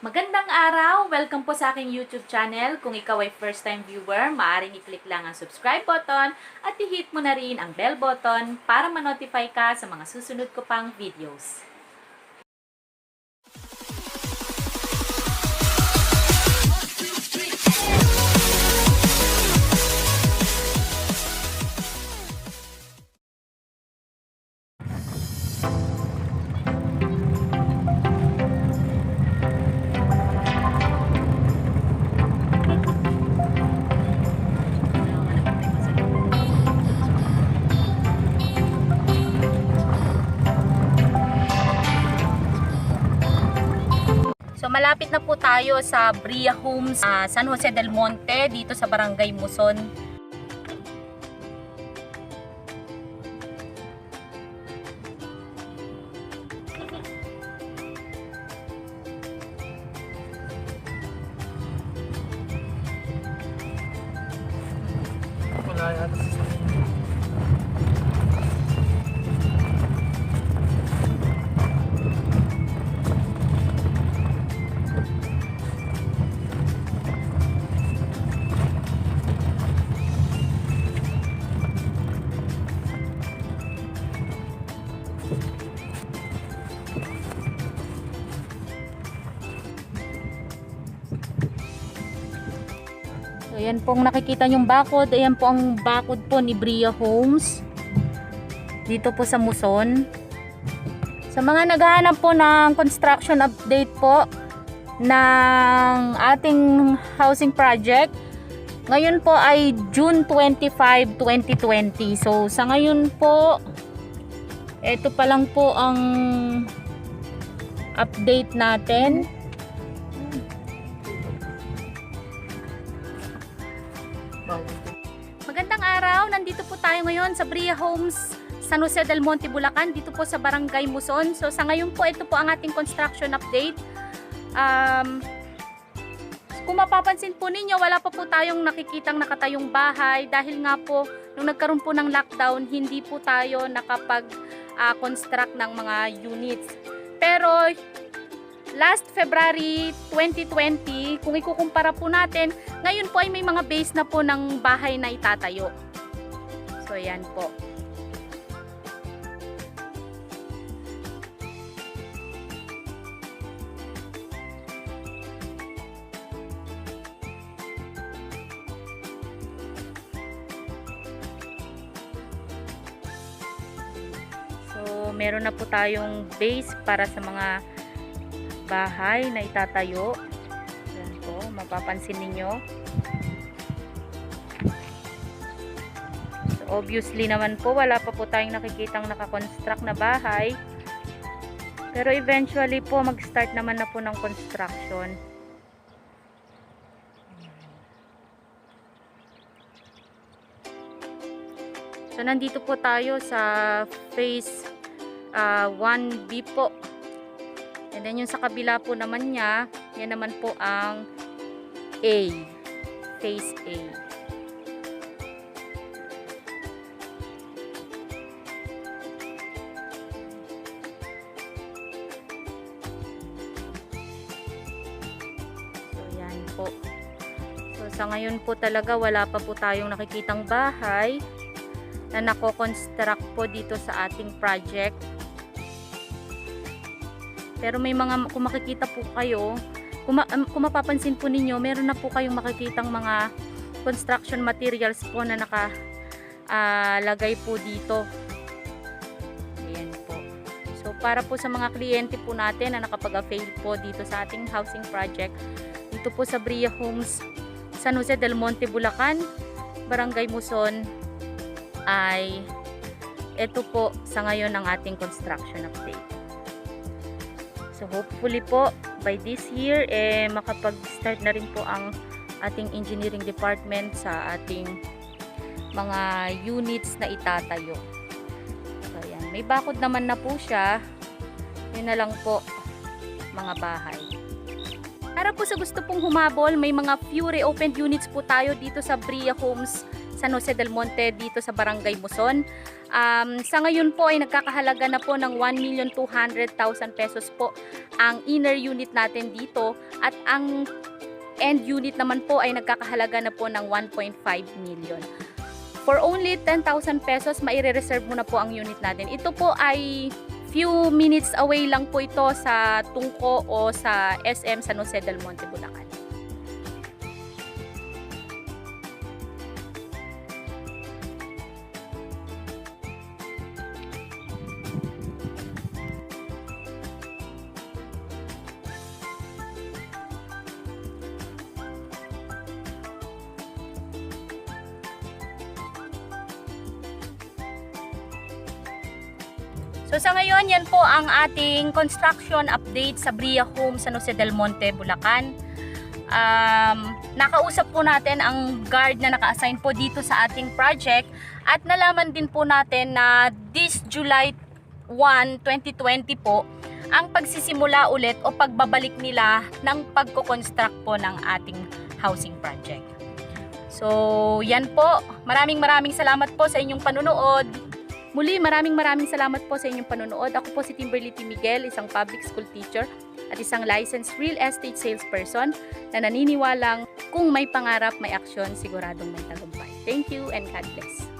Magandang araw! Welcome po sa aking YouTube channel. Kung ikaw ay first time viewer, maaaring i-click lang ang subscribe button at i-hit mo na rin ang bell button para ma-notify ka sa mga susunod ko pang videos. So malapit na po tayo sa Bria Homes, San Jose del Monte, dito sa Barangay Muson. Wala yata sa So yan pong nakikita nyong bakod, ayan po ang bakod po ni Bria Homes. Dito po sa Muson. Sa mga naghahanap po ng construction update po ng ating housing project, ngayon po ay June 25, 2020. So sa ngayon po, ito pa lang po ang update natin. Magandang araw! Nandito po tayo ngayon sa Bria Homes, San Jose del Monte, Bulacan, dito po sa Barangay Muson. So sa ngayon po, ito po ang ating construction update. Kung mapapansin po ninyo, wala pa po tayong nakikitang nakatayong bahay dahil nga po, nung nagkaroon po ng lockdown, hindi po tayo nakapag-construct ng mga units. Pero last February 2020, kung ikukumpara po natin, ngayon po ay may mga base na po ng bahay na itatayo. So yan po. So meron na po tayong base para sa mga bahay na itatayo. Yan po, mapapansin ninyo. So obviously naman po, wala pa po tayong nakikitang nakakonstruct na bahay. Pero eventually po, mag-start naman na po ng construction. So nandito po tayo sa phase 1B po. And then yung sa kabila po naman niya, yan naman po ang A, phase A. So yan po. So sa ngayon po talaga wala pa po tayong nakikitang bahay na nako-construct po dito sa ating project. Pero may mga, kung makikita po kayo, kung mapapansin po ninyo, meron na po kayong makikitang mga construction materials po na nakalagay po dito. Ayan po. So para po sa mga kliyente po natin na nakapag-avail po dito sa ating housing project, dito po sa Bria Homes, San Jose del Monte, Bulacan, Barangay Muson, ay ito po sa ngayon ang ating construction update. So hopefully po by this year makapag-start na rin po ang ating engineering department sa ating mga units na itatayo. So ayan, may bakod naman na po siya. Yun na lang po mga bahay. Para po sa gusto pong humabol, may mga few reopened units po tayo dito sa Bria Homes, San Jose del Monte dito sa Barangay Muson. Sa ngayon po ay nagkakahalaga na po ng 1,200,000 pesos po ang inner unit natin dito at ang end unit naman po ay nagkakahalaga na po ng 1.5 million. For only 10,000 pesos, maire-reserve mo na po ang unit natin. Ito po ay few minutes away lang po ito sa Tungko o sa SM San Jose del Monte, Bulacan. So sa ngayon, yan po ang ating construction update sa Bria Home San Jose del Monte, Bulacan. Nakausap po natin ang guard na naka-assign po dito sa ating project at nalaman din po natin na this July 1, 2020 po ang pagsisimula ulit o pagbabalik nila ng pagko-construct po ng ating housing project. So yan po, maraming salamat po sa inyong panunood. Muli, maraming salamat po sa inyong panonood. Ako po si Kimberly T. Miguel, isang public school teacher at isang licensed real estate salesperson na naniniwalang kung may pangarap, may aksyon, siguradong may tagumpay. Thank you and God bless.